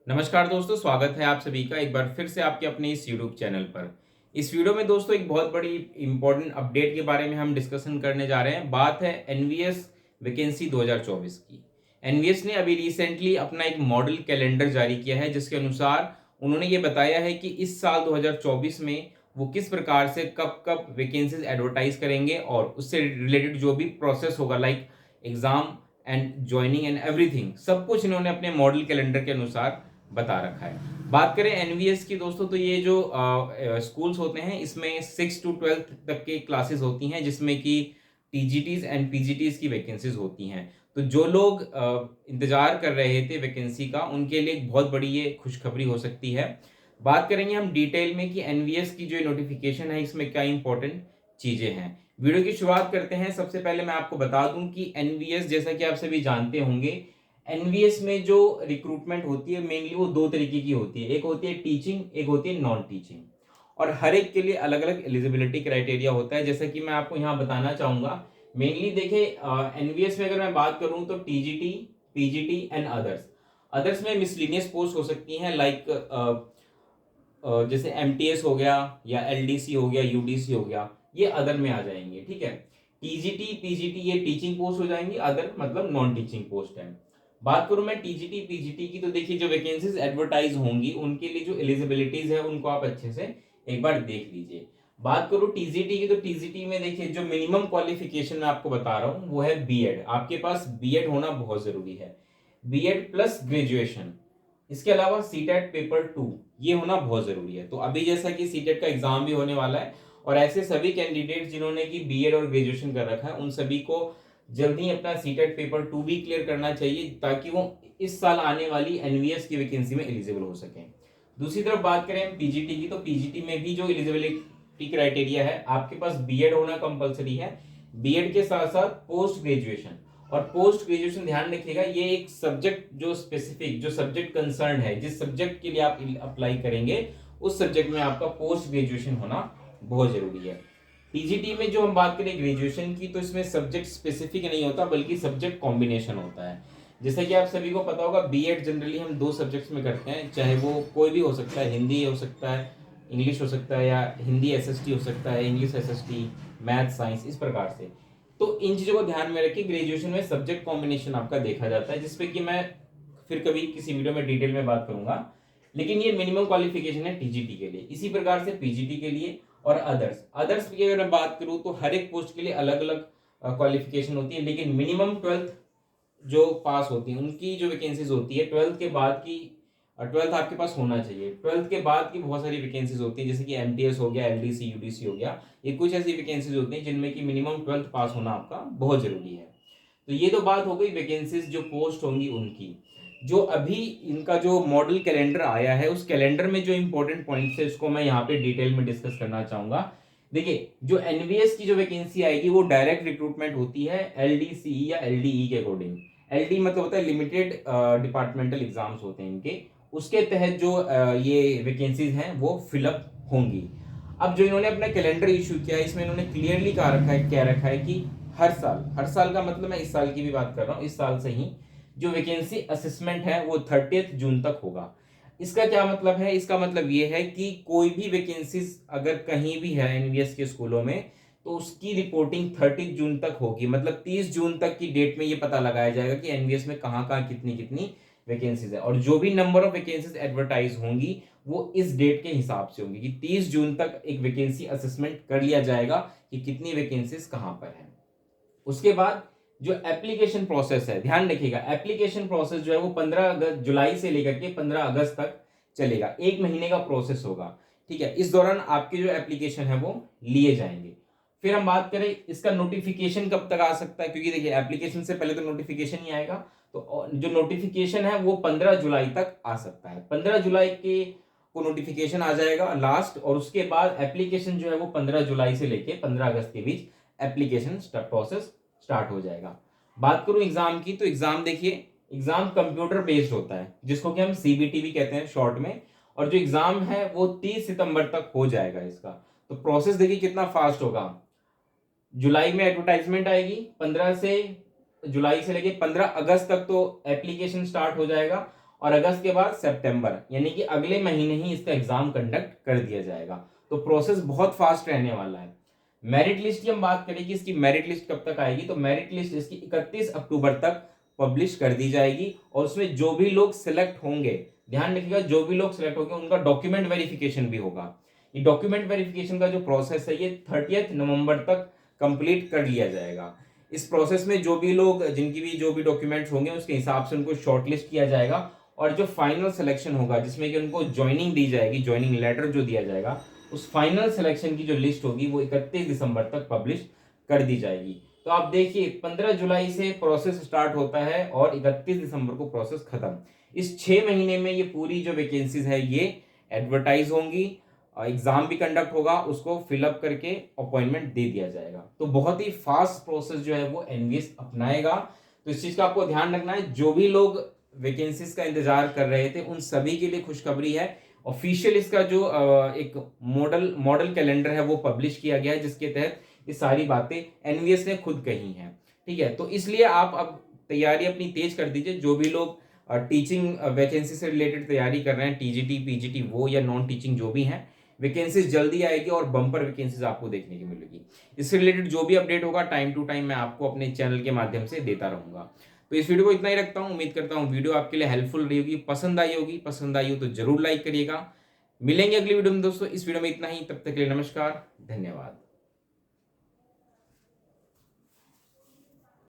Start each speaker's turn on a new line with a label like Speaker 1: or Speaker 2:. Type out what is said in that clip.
Speaker 1: नमस्कार दोस्तों, स्वागत है आप सभी का एक बार फिर से आपके अपने इस यूट्यूब चैनल पर। इस वीडियो में दोस्तों एक बहुत बड़ी इंपॉर्टेंट अपडेट के बारे में हम डिस्कशन करने जा रहे हैं। बात है एनवीएस वैकेंसी 2024 की। एनवीएस ने अभी रिसेंटली अपना एक मॉडल कैलेंडर जारी किया है, जिसके अनुसार उन्होंने ये बताया है कि इस साल 2024 में वो किस प्रकार से कब कब वैकेंसीज एडवर्टाइज करेंगे और उससे रिलेटेड जो भी प्रोसेस होगा, like exam and joining and everything, सब कुछ इन्होंने अपने मॉडल कैलेंडर के अनुसार बता रखा है। बात करें एनवीएस की दोस्तों, तो ये जो स्कूल्स होते हैं इसमें 6 to 12 तक के क्लासेस होती हैं, जिसमें कि टीजीटीज एंड पीजीटीज की वैकेंसीज होती हैं। तो जो लोग इंतजार कर रहे थे वैकेंसी का, उनके लिए एक बहुत बड़ी ये खुशखबरी हो सकती है। बात करेंगे हम डिटेल में कि एनवीएस की जो नोटिफिकेशन है इसमें क्या इंपॉर्टेंट चीजें हैं। वीडियो की शुरुआत करते हैं। सबसे पहले मैं आपको बता दूं कि एनवीएस, जैसा कि आप सभी जानते होंगे, एनवीएस में जो रिक्रूटमेंट होती है मेनली वो दो तरीके की होती है। एक होती है टीचिंग, एक होती है नॉन टीचिंग, और हर एक के लिए अलग अलग एलिजिबिलिटी क्राइटेरिया होता है। जैसा कि मैं आपको यहाँ बताना चाहूंगा, मेनली देखिए एनवीएस में अगर मैं बात करूँ तो TGT, PGT and others. Others में मिसलिनियस पोस्ट हो सकती हैं, लाइक जैसे एमटीएस हो गया या एलडीसी हो गया, यूडीसी हो गया, ये अदर में आ जाएंगे। ठीक है, टीजीटी पीजीटी ये टीचिंग पोस्ट हो जाएंगी, अदर मतलब नॉन टीचिंग पोस्ट है। बात करूं मैं टीजीटी पीजीटी की, तो देखिए जो वैकेंसीज एडवर्टाइज होंगी उनके लिए जो एलिजिबिलिटीज है उनको आप अच्छे से एक बार देख लीजिए। बात करूं टीजीटी की, तो टीजीटी में देखिए जो मिनिमम क्वालिफिकेशन मैं आपको बता रहा हूं वो है बीएड। आपके पास बीएड होना बहुत जरूरी है, बीएड प्लस ग्रेजुएशन। इसके अलावा सीटेट पेपर 2 ये होना बहुत जरूरी है। तो अभी जैसा कि सीटेट का एग्जाम भी होने वाला है, और ऐसे सभी कैंडिडेट जिन्होंने की बीएड और ग्रेजुएशन कर रखा है उन सभी को जल्दी अपना सीटेट पेपर 2 भी क्लियर करना चाहिए, ताकि वो इस साल आने वाली एनवीएस की वैकेंसी में एलिजिबल हो सके। दूसरी तरफ बात करें पीजीटी की, तो पीजीटी में भी जो एलिजिबिलिटी क्राइटेरिया है, आपके पास बीएड होना कंपलसरी है, बीएड के साथ साथ पोस्ट ग्रेजुएशन। और पोस्ट ग्रेजुएशन ध्यान रखिएगा, ये एक सब्जेक्ट जो स्पेसिफिक, जो सब्जेक्ट कंसर्न है, जिस सब्जेक्ट के लिए आप अप्लाई करेंगे उस सब्जेक्ट में आपका पोस्ट ग्रेजुएशन होना बहुत जरूरी है। टीजीटी में जो हम बात करें ग्रेजुएशन की, तो इसमें सब्जेक्ट स्पेसिफिक नहीं होता बल्कि सब्जेक्ट कॉम्बिनेशन होता है। जैसे कि आप सभी को पता होगा, बीएड जनरली हम दो सब्जेक्ट्स में करते हैं, चाहे वो कोई भी हो सकता है, हिंदी हो सकता है, इंग्लिश हो सकता है, या हिंदी एसएसटी हो सकता है, इंग्लिश एसएसटी, मैथ साइंस, इस प्रकार से। तो इन चीजों को ध्यान में रखिए, ग्रेजुएशन में सब्जेक्ट कॉम्बिनेशन आपका देखा जाता है, जिसपे कि मैं फिर कभी किसी वीडियो में डिटेल में बात करूंगा। लेकिन ये मिनिमम क्वालिफिकेशन है टीजीटी के लिए। इसी प्रकार से पीजीटी के लिए और अदर्स की अगर मैं बात करूं तो हर एक पोस्ट के लिए अलग अलग क्वालिफिकेशन होती है, लेकिन मिनिमम 12th जो पास होती है उनकी जो वैकेंसीज होती है 12th के बाद की, 12th आपके पास होना चाहिए। 12th के बाद की बहुत सारी वैकेंसीज होती है, जैसे कि एमटीएस हो गया, एलडीसी, यूडीसी हो गया, ये कुछ ऐसी वैकेंसीज होती हैं जिनमें कि मिनिमम 12th पास होना आपका बहुत जरूरी है। तो ये तो बात हो गई वैकेंसीज जो पोस्ट होंगी उनकी। जो अभी इनका जो मॉडल कैलेंडर आया है, उस कैलेंडर में जो इंपॉर्टेंट पॉइंट्स है उसको मैं यहाँ पे डिटेल में डिस्कस करना चाहूंगा। देखिए जो एनवीएस की जो वैकेंसी आएगी वो डायरेक्ट रिक्रूटमेंट होती है एलडीसीई या एलडीई के अकॉर्डिंग। एलडी मतलब होता है लिमिटेड डिपार्टमेंटल एग्जाम्स होते हैं इनके, उसके तहत जो ये वैकेंसीज हैं वो फिलअप होंगी। अब जो इन्होंने अपना कैलेंडर इशू किया है, इसमें इन्होंने क्लियरली कहा रखा है, क्या रखा है कि हर साल का मतलब मैं इस साल की भी बात कर रहा हूँ, इस साल से ही जो वैकेंसी असेसमेंट है वो 30 जून तक होगा। इसका क्या मतलब है? इसका मतलब ये है कि कोई भी वैकेंसीज अगर कहीं भी है एनवीएस के स्कूलों में, तो उसकी रिपोर्टिंग 30 जून तक होगी। मतलब 30 जून तक की डेट में ये पता लगाया जाएगा कि एनवीएस में कहाँ कहाँ कितनी कितनी वैकेंसीज है, और जो भी नंबर ऑफ वैकेंसीज एडवर्टाइज होंगी वो इस डेट के हिसाब से होंगी कि 30 जून तक एक वैकेंसी असेसमेंट कर लिया जाएगा कि कितनी वैकेंसीज कहां पर है। उसके बाद जो एप्लीकेशन प्रोसेस है, ध्यान रखिएगा, एप्लीकेशन प्रोसेस जो है वो 15 जुलाई से लेकर के 15 अगस्त तक चलेगा। एक महीने का प्रोसेस होगा। ठीक है, इस दौरान आपके जो एप्लीकेशन है वो लिए जाएंगे। फिर हम बात करें इसका नोटिफिकेशन कब तक आ सकता है, क्योंकि देखिए एप्लीकेशन से पहले तो नोटिफिकेशन ही आएगा। तो जो नोटिफिकेशन है वो 15 जुलाई तक आ सकता है। 15 जुलाई के को नोटिफिकेशन आ जाएगा लास्ट, और उसके बाद एप्लीकेशन जो है वो 15 जुलाई से लेके 15 अगस्त के बीच एप्लीकेशन प्रोसेस स्टार्ट हो जाएगा। बात करूं एग्जाम की, तो एग्जाम देखिए, एग्जाम कंप्यूटर बेस्ड होता है, जिसको कि हम सीबीटी भी कहते हैं शॉर्ट में। और जो एग्जाम है वो 30 सितंबर तक हो जाएगा इसका। तो प्रोसेस देखिए कितना फास्ट होगा। जुलाई में एडवर्टाइजमेंट आएगी, 15 से जुलाई से लेके 15 अगस्त तक तो एप्लीकेशन स्टार्ट हो जाएगा, और अगस्त के बाद सितंबर, यानी कि अगले महीने ही इसका एग्जाम कंडक्ट कर दिया जाएगा। तो प्रोसेस बहुत फास्ट रहने वाला है। मेरिट लिस्ट की हम बात करें कि इसकी मेरिट लिस्ट कब तक आएगी, तो मेरिट लिस्ट इसकी 31 अक्टूबर तक पब्लिश कर दी जाएगी। और उसमें जो भी लोग सिलेक्ट होंगे, ध्यान रखिएगा, जो भी लोग सिलेक्ट होंगे उनका डॉक्यूमेंट वेरिफिकेशन भी होगा। ये डॉक्यूमेंट वेरिफिकेशन का जो प्रोसेस है ये 30 नवंबर तक कंप्लीट कर लिया जाएगा। इस प्रोसेस में जो भी लोग, जिनकी भी जो भी डॉक्यूमेंट्स होंगे उसके हिसाब से उनको शॉर्टलिस्ट किया जाएगा, और जो फाइनल सिलेक्शन होगा जिसमें कि उनको ज्वाइनिंग दी जाएगी, ज्वाइनिंग लेटर जो दिया जाएगा, उस फाइनल सिलेक्शन की जो लिस्ट होगी वो 31 दिसंबर तक पब्लिश कर दी जाएगी। तो आप देखिए 15 जुलाई से प्रोसेस स्टार्ट होता है और 31 दिसंबर को प्रोसेस खत्म। इस 6 महीने में ये पूरी जो वैकेंसीज है ये एडवर्टाइज होंगी, एग्जाम भी कंडक्ट होगा, उसको फिलअप करके अपॉइंटमेंट दे दिया जाएगा। तो बहुत ही फास्ट प्रोसेस जो है वो एनवीएस अपनाएगा। तो इस चीज का आपको ध्यान रखना है। जो भी लोग वैकेंसीज का इंतजार कर रहे थे उन सभी के लिए खुशखबरी है। ऑफिशियल इसका जो एक मॉडल कैलेंडर है वो पब्लिश किया गया है, जिसके तहत ये सारी बातें एनवीएस ने खुद कही हैं। ठीक है, तो इसलिए आप अब तैयारी अपनी तेज कर दीजिए। जो भी लोग टीचिंग वैकेंसी से रिलेटेड तैयारी कर रहे हैं, टीजीटी पीजीटी वो या नॉन टीचिंग जो भी हैं, वैकेंसीज जल्दी आएगी और बम्पर वैकेंसीज आपको देखने की मिलेगी। इससे रिलेटेड जो भी अपडेट होगा टाइम टू टाइम मैं आपको अपने चैनल के माध्यम से देता रहूंगा। तो इस वीडियो को इतना ही रखता हूँ। उम्मीद करता हूँ वीडियो आपके लिए हेल्पफुल रही होगी, पसंद आई होगी। पसंद आई हो तो जरूर लाइक करिएगा। मिलेंगे अगली वीडियो में दोस्तों। इस वीडियो में इतना ही, तब तक के लिए नमस्कार, धन्यवाद।